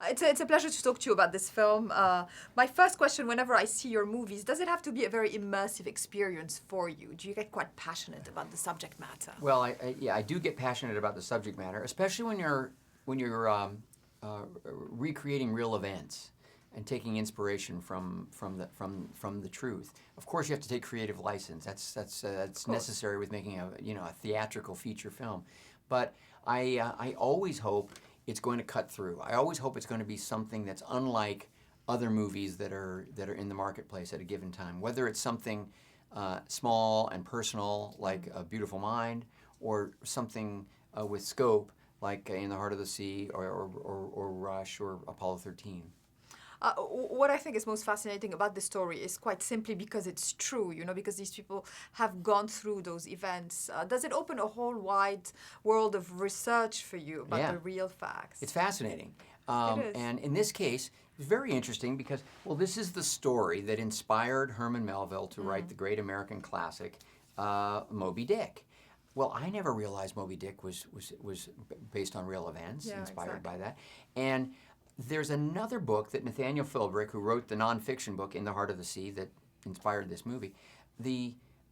It's a pleasure to talk to you about this film. My first question, whenever I see your movies, does it have to be a very immersive experience for you? Do you get quite passionate about the subject matter? Well, I do get passionate about the subject matter, especially when you're recreating real events and taking inspiration from the truth. Of course, you have to take creative license. That's necessary with making a theatrical feature film. But I always hope it's going to cut through. I always hope it's going to be something that's unlike other movies that are in the marketplace at a given time. Whether it's something small and personal like A Beautiful Mind, or something with scope like In the Heart of the Sea, or Rush, or Apollo 13. What I think is most fascinating about this story is quite simply because it's true, because these people have gone through those events. Does it open a whole wide world of research for you about the real facts? It's fascinating. It is. And in this case, it was very interesting because, well, this is the story that inspired Herman Melville to write the great American classic, Moby Dick. Well, I never realized Moby Dick was based on real events, inspired by that. And there's another book that Nathaniel Philbrick, who wrote the nonfiction book In the Heart of the Sea that inspired this movie,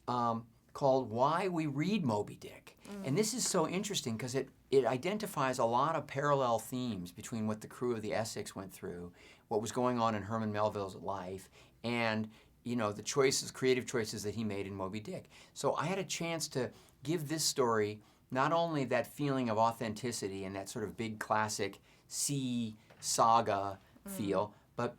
called Why We Read Moby Dick. And this is so interesting because it identifies a lot of parallel themes between what the crew of the Essex went through, what was going on in Herman Melville's life, and the creative choices that he made in Moby Dick. So I had a chance to give this story not only that feeling of authenticity and that sort of big classic sea saga feel, but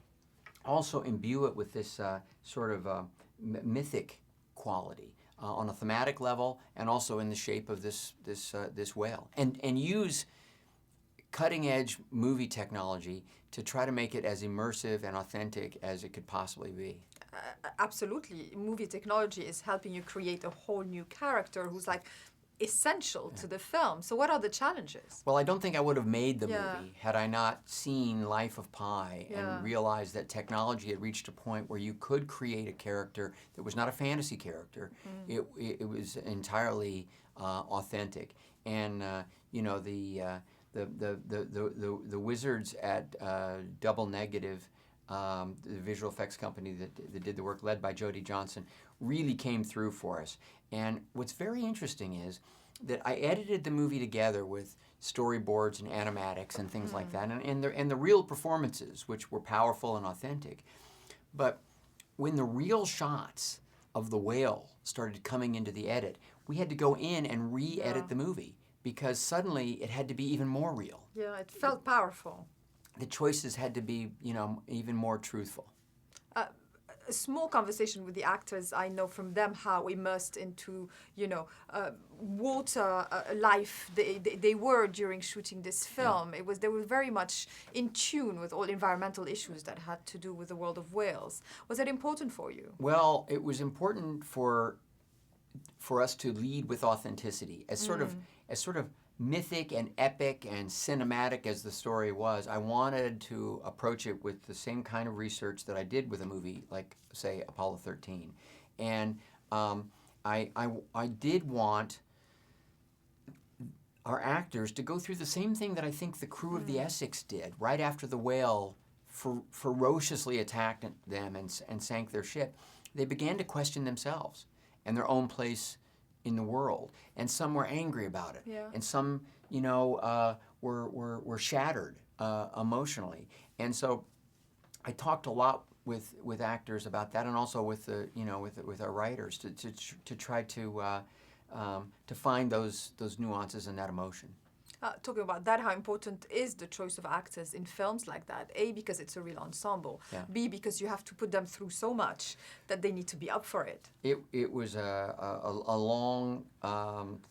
also imbue it with this sort of mythic quality on a thematic level, and also in the shape of this whale, and use cutting-edge movie technology to try to make it as immersive and authentic as it could possibly be. Absolutely. Movie technology is helping you create a whole new character who's like essential to the film. So what are the challenges? Well, I don't think I would have made the movie had I not seen Life of Pi and realized that technology had reached a point where you could create a character that was not a fantasy character. It was entirely authentic. And the wizards at Double Negative, the visual effects company that did the work, led by Jody Johnson, really came through for us. And what's very interesting is that I edited the movie together with storyboards and animatics and things like that, and the real performances, which were powerful and authentic. But when the real shots of the whale started coming into the edit, we had to go in and re-edit the movie because suddenly it had to be even more real. Yeah, it felt powerful. The choices had to be, even more truthful. A small conversation with the actors, I know from them how immersed into, water life they were during shooting this film. They were very much in tune with all environmental issues that had to do with the world of whales. Was that important for you? Well, it was important for us to lead with authenticity, as sort of mythic and epic and cinematic as the story was. I wanted to approach it with the same kind of research that I did with a movie like, say, Apollo 13. And I did want our actors to go through the same thing that I think the crew of the Essex did right after the whale ferociously attacked them and sank their ship. They began to question themselves and their own place in the world, and some were angry about it, and some, were shattered emotionally. And so, I talked a lot with actors about that, and also with with our writers to try to find those nuances and that emotion. Talking about that, how important is the choice of actors in films like that? A, because it's a real ensemble. B, because you have to put them through so much that they need to be up for it. It was a long,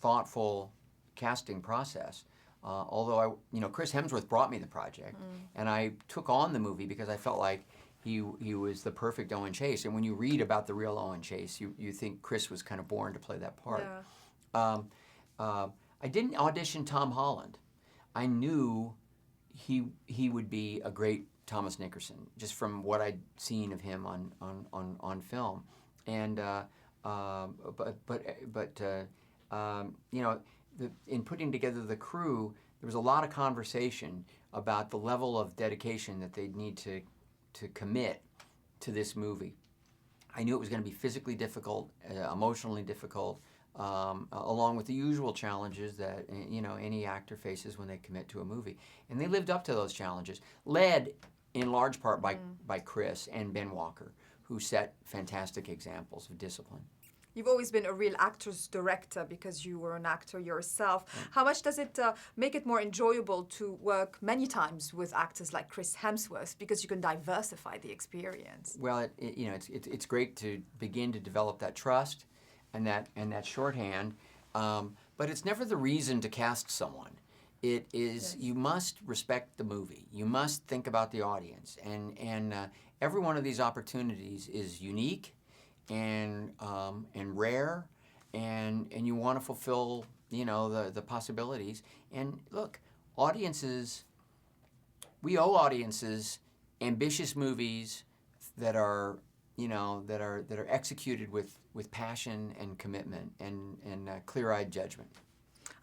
thoughtful casting process. Although Chris Hemsworth brought me the project, and I took on the movie because I felt like he was the perfect Owen Chase. And when you read about the real Owen Chase, you think Chris was kind of born to play that part. I didn't audition Tom Holland. I knew he would be a great Thomas Nickerson, just from what I'd seen of him on film. And in putting together the crew, there was a lot of conversation about the level of dedication that they'd need to commit to this movie. I knew it was going to be physically difficult, emotionally difficult, along with the usual challenges that any actor faces when they commit to a movie. And they lived up to those challenges, led in large part by Chris and Ben Walker, who set fantastic examples of discipline. You've always been a real actor's director because you were an actor yourself. Yeah. How much does it make it more enjoyable to work many times with actors like Chris Hemsworth because you can diversify the experience? Well, it's great to begin to develop that trust and that shorthand, but it's never the reason to cast someone. It is, you must respect the movie. You must think about the audience, and every one of these opportunities is unique and rare, and you want to fulfill the possibilities. And look, audiences, we owe audiences ambitious movies that are executed with passion and commitment and clear-eyed judgment.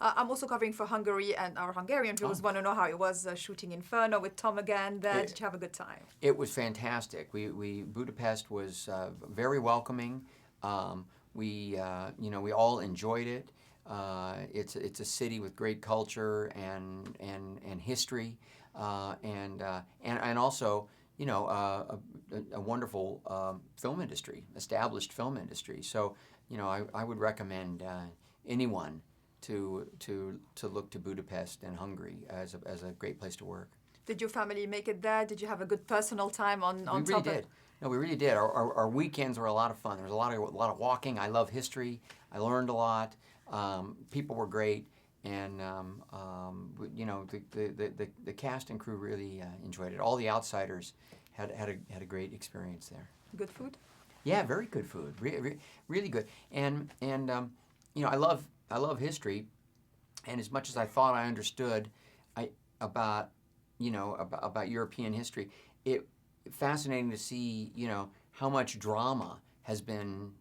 I'm also covering for Hungary, and our Hungarian viewers want to know how it was shooting Inferno with Tom again there. Did you have a good time? It was fantastic. Budapest was very welcoming. We all enjoyed it. It's a city with great culture and history, and also a wonderful film industry, established film industry. So I would recommend anyone to look to Budapest and Hungary as a great place to work. Did your family make it there? Did you have a good personal time on top of it? We really did. No, we really did. Our weekends were a lot of fun. There was a lot of walking. I love history. I learned a lot. People were great, and the cast and crew really enjoyed it. All the outsiders had a great experience there. Good food? Yeah, very good food. Really good. And I love history, and as much as I thought I understood about European history, it's fascinating to see how much drama has been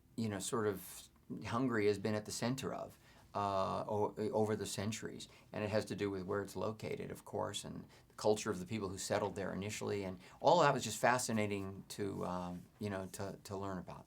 Hungary has been at the center of over the centuries, and it has to do with where it's located, of course, and the culture of the people who settled there initially, and all of that was just fascinating to learn about.